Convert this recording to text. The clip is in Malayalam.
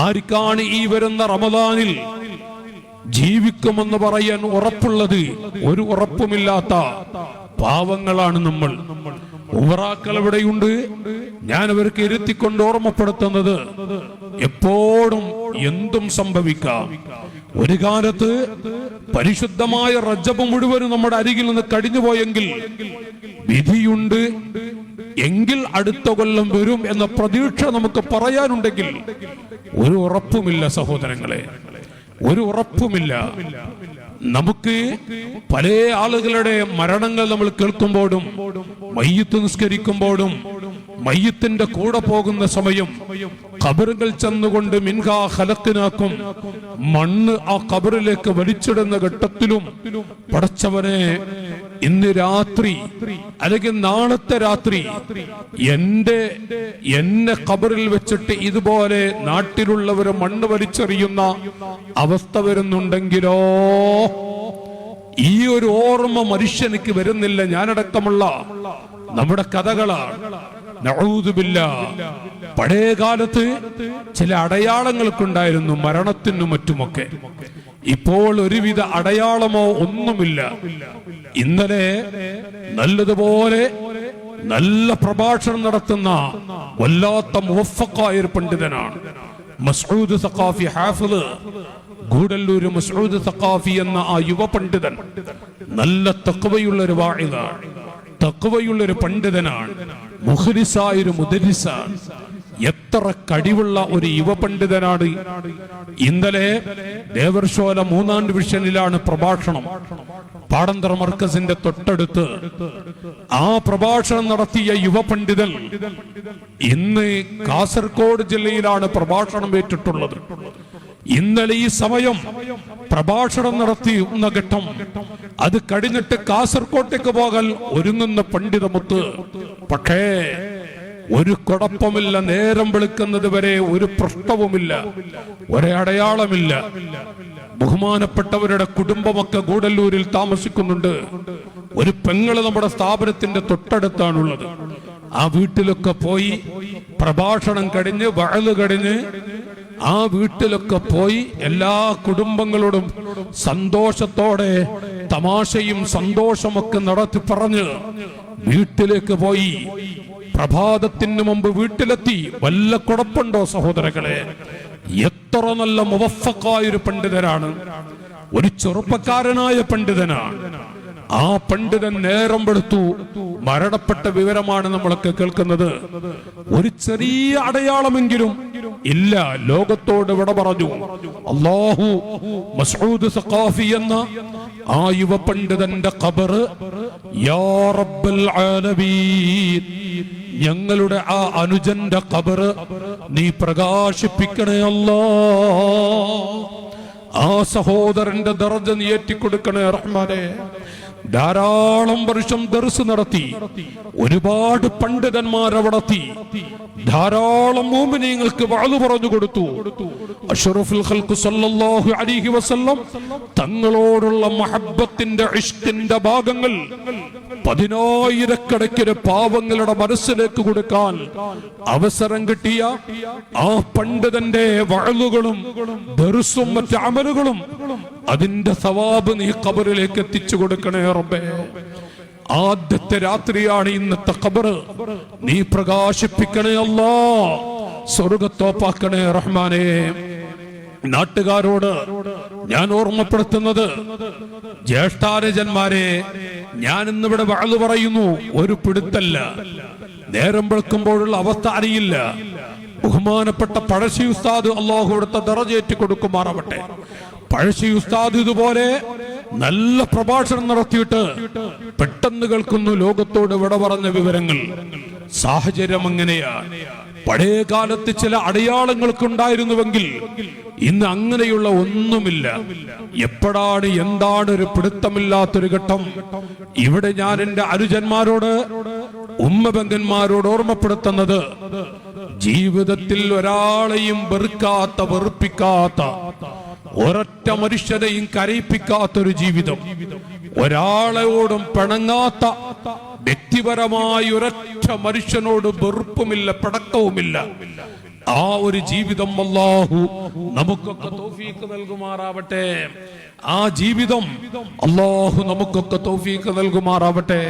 ആർക്കാണ് ഈ വരുന്ന റമദാനിൽ ജീവിക്കുമെന്ന് പറയാൻ ഉറപ്പുള്ളത്? ഒരു ഉറപ്പുമില്ലാത്ത പാവങ്ങളാണ് നമ്മൾ. ഉമറാക്കൾ എവിടെയുണ്ട്? ഞാൻ അവർക്ക് ഇരുത്തിക്കൊണ്ട് ഓർമ്മപ്പെടുത്തുന്നത്, എപ്പോഴും എന്തും സംഭവിക്കാം. ഒരു കാലത്ത് പരിശുദ്ധമായ റജബ് മുഴുവനും നമ്മുടെ അരികിൽ നിന്ന് കഴിഞ്ഞുപോയെങ്കിൽ വിധിയുണ്ട് എങ്കിൽ അടുത്ത കൊല്ലം വരും എന്ന പ്രതീക്ഷ നമുക്ക് പറയാനുണ്ടെങ്കിൽ ഒരു ഉറപ്പുമില്ല സഹോദരങ്ങളെ, ഒരു ഉറപ്പുമില്ല. നമുക്ക് പല ആളുകളുടെ മരണങ്ങൾ നമ്മൾ കേൾക്കുമ്പോഴും മയ്യിത്ത് നിസ്കരിക്കുമ്പോഴും മയ്യിത്തിന്റെ കൂടെ പോകുന്ന സമയം ഖബറുകൾ ചെന്നുകൊണ്ട് മിൻഹാ ഖലഖ്നാക്കും മണ്ണ് ആ ഖബറിലേക്ക് വലിച്ചിടുന്ന ഘട്ടത്തിലും പടച്ചവനെ ഇന്ന് രാത്രി അല്ലെങ്കിൽ നാളത്തെ രാത്രി എന്നെ ഖബറിൽ വെച്ചിട്ട് ഇതുപോലെ നാട്ടിലുള്ളവർ മണ്ണ് വലിച്ചെറിയുന്ന അവസ്ഥ വരുന്നുണ്ടെങ്കിലോ, ഈ ഒരു ഓർമ്മ മനുഷ്യനിക്ക് വരുന്നില്ല. ഞാനടക്കമുള്ള നമ്മുടെ കഥകളാണ്. നഊദു ബില്ലാഹ്. പഴയ കാലത്ത് ചില അടയാളങ്ങളൊക്കെ ഉണ്ടായിരുന്നു മരണത്തിനും മറ്റുമൊക്കെ. ഇപ്പോൾ ഒരുവിധ അടയാളമോ ഒന്നുമില്ല. ഇന്നലെ നല്ലതുപോലെ നല്ല പ്രഭാഷണം നടത്തുന്ന വല്ലാത്ത മുവഫഖായ ഒരു പണ്ഡിതനാണ് മസ്ഊദ് സഖാഫി, ഹാഫിള് ഗൂഡല്ലൂർ മസ്ഊദ് സഖാഫി എന്ന ആ യുവ പണ്ഡിതൻ. നല്ല തഖ്വയുള്ള ഒരു വാഇദാണ്, തഖ്വയുള്ള ഒരു പണ്ഡിതനാണ്, മുഖ്ലിസായ ഒരു മുദരിസാണ്. എത്ര കഴിവുള്ള ഒരു യുവ പണ്ഡിതനാണ്. ഇന്നലെ ദേവർശോല 3ാം ഡിവിഷനിലാണ് പ്രഭാഷണം. പാടന്തറ മർക്കസിന്റെ തൊട്ടടുത്ത് ആ പ്രഭാഷണം നടത്തിയ യുവ പണ്ഡിതൻ ഇന്ന് കാസർഗോഡ് ജില്ലയിലാണ് പ്രഭാഷണം ഏറ്റിട്ടുള്ളത്. ഇന്നലെ ഈ സമയം പ്രഭാഷണം നടത്തിയുന്ന ഘട്ടം അത് കഴിഞ്ഞിട്ട് കാസർകോട്ടേക്ക് പോകാൻ ഒരുങ്ങുന്ന പണ്ഡിതമുത്ത്. പക്ഷേ ഒരു കുഴപ്പമില്ല, നേരം വെളുക്കുന്നത് വരെ ഒരു പ്രശ്നവുമില്ല, ഒരടയാളമില്ല. ബഹുമാനപ്പെട്ടവരുടെ കുടുംബമൊക്കെ ഗൂഡല്ലൂരിൽ താമസിക്കുന്നുണ്ട്. ഒരു പെങ്ങള് നമ്മുടെ സ്ഥാപനത്തിന്റെ തൊട്ടടുത്താണുള്ളത്. ആ വീട്ടിലൊക്കെ പോയി പ്രഭാഷണം കഴിഞ്ഞ് വഅള് കഴിഞ്ഞ് ആ വീട്ടിലൊക്കെ പോയി എല്ലാ കുടുംബങ്ങളോടും സന്തോഷത്തോടെ തമാശയും സന്തോഷമൊക്കെ നടത്തി പറഞ്ഞ് വീട്ടിലേക്ക് പോയി. പ്രഭാതത്തിന് മുമ്പ് വീട്ടിലെത്തി. വല്ല കുഴപ്പമുണ്ടോ സഹോദരങ്ങളെ? എത്ര നല്ല മുവഫഖായ ഒരു പണ്ഡിതനാണ്, ഒരു ചെറുപ്പക്കാരനായ പണ്ഡിതനാണ്. ആ പണ്ഡിതൻ നേരം വെളുത്തു മരണപ്പെട്ട വിവരമാണ് നമ്മളൊക്കെ കേൾക്കുന്നത്. ഒരു ചെറിയ അടയാളമെങ്കിലും ഇല്ല. ലോകത്തോട് വിട പറഞ്ഞു. അല്ലാഹു മസ്ഊദ് സഖാഫി എന്ന ആ യുവ പണ്ഡിതന്റെ ഖബർ യാ റബ്ബൽ ആലമീൻ, ഞങ്ങളുടെ ആ അനുജന്റെ ഖബർ നീ പ്രകാശിപ്പിക്കണേ അല്ലാഹ്. ആ സഹോദരന്റെ ദർജ നീ ഏറ്റിക്കൊടുക്കണേ റഹ്മാനേ. ധാരാളം വർഷം ദർസ് നടത്തി, ഒരുപാട് പണ്ഡിതന്മാരെ വളർത്തി, ധാരാളം മുഅ്മിനീങ്ങൾക്ക് വഅദ് പറഞ്ഞു കൊടുത്തു. അഷ്റഫുൽ ഖൽഖ് സല്ലല്ലാഹു അലൈഹി വസല്ലം തങ്ങളോടുള്ള മഹബ്ബത്തിന്റെ ഇഷ്കിന്റെ ഭാഗങ്ങൾ 10,000 പാവങ്ങളുടെ മനസ്സിലേക്ക് കൊടുക്കാൻ അവസരം കിട്ടിയ ആ പണ്ഡിതന്റെ വഅദുകളും ദർസും മറ്റ് അമലുകളും അതിന്റെ സവാബ് നീ ഖബറിലേക്ക് എത്തിച്ചു കൊടുക്കണേ റബ്ബേ. ആദ്യത്തെ രാത്രിയാണ് ഇന്നത്തെ ഖബർ, നീ പ്രകാശിപ്പിക്കണേ അല്ലാഹ്, സ്വർഗ്ഗത്തോപ്പാക്കണേ റഹ്മാനേ. നാട്ടുകാരോട് ഞാൻ ഓർമ്മപ്പെടുത്തുന്നത്, ജ്യേഷ്ഠാനുജന്മാരെ, ഞാൻ ഇന്നിവിടെ വഅദ് പറയുന്നു, ഒരു പിടുത്തല്ല. നേരം വെളുക്കുമ്പോഴുള്ള അവസ്ഥ അറിയില്ല. ബഹുമാനപ്പെട്ട പഴശ്ശി ഉസ്താദ് അല്ലാഹു അവിടുത്തെ ദറജയേറ്റി കൊടുക്കുമാറാവട്ടെ. പഴശ്ശി ഉസ്താദ് ഇതുപോലെ നല്ല പ്രഭാഷണം നടത്തിയിട്ട് പെട്ടെന്ന് കേൾക്കുന്നു ലോകത്തോട് വിട പറഞ്ഞ വിവരങ്ങൾ. സാഹചര്യം അങ്ങനെയാണ്. പഴയ കാലത്ത് ചില അടയാളങ്ങൾക്ക് ഉണ്ടായിരുന്നുവെങ്കിൽ ഇന്ന് അങ്ങനെയുള്ള ഒന്നുമില്ല. എപ്പോഴാണ് എന്താണ് ഒരു പിടുത്തമില്ലാത്തൊരു ഘട്ടം. ഇവിടെ ഞാൻ എന്റെ അനുജന്മാരോട് ഉമ്മബംഗന്മാരോട് ഓർമ്മപ്പെടുത്തുന്നത്, ജീവിതത്തിൽ ഒരാളെയും വെറുക്കാത്ത, വെറുപ്പിക്കാത്ത, ഒരൊറ്റ മനുഷ്യനെയും കരയിപ്പിക്കാത്തൊരു ജീവിതം, ഒരാളോടും പിണങ്ങാത്ത, വ്യക്തിപരമായി ഒരൊറ്റ മനുഷ്യനോട് വെറുപ്പുമില്ല, പിണക്കവുമില്ല, ആ ഒരു ജീവിതം അല്ലാഹു നമുക്കൊക്കെ തൗഫീഖ് നൽകുമാറാവട്ടെ. ആ ജീവിതം അല്ലാഹു നമുക്കൊക്കെ തൗഫീഖ് നൽകുമാറാവട്ടെ.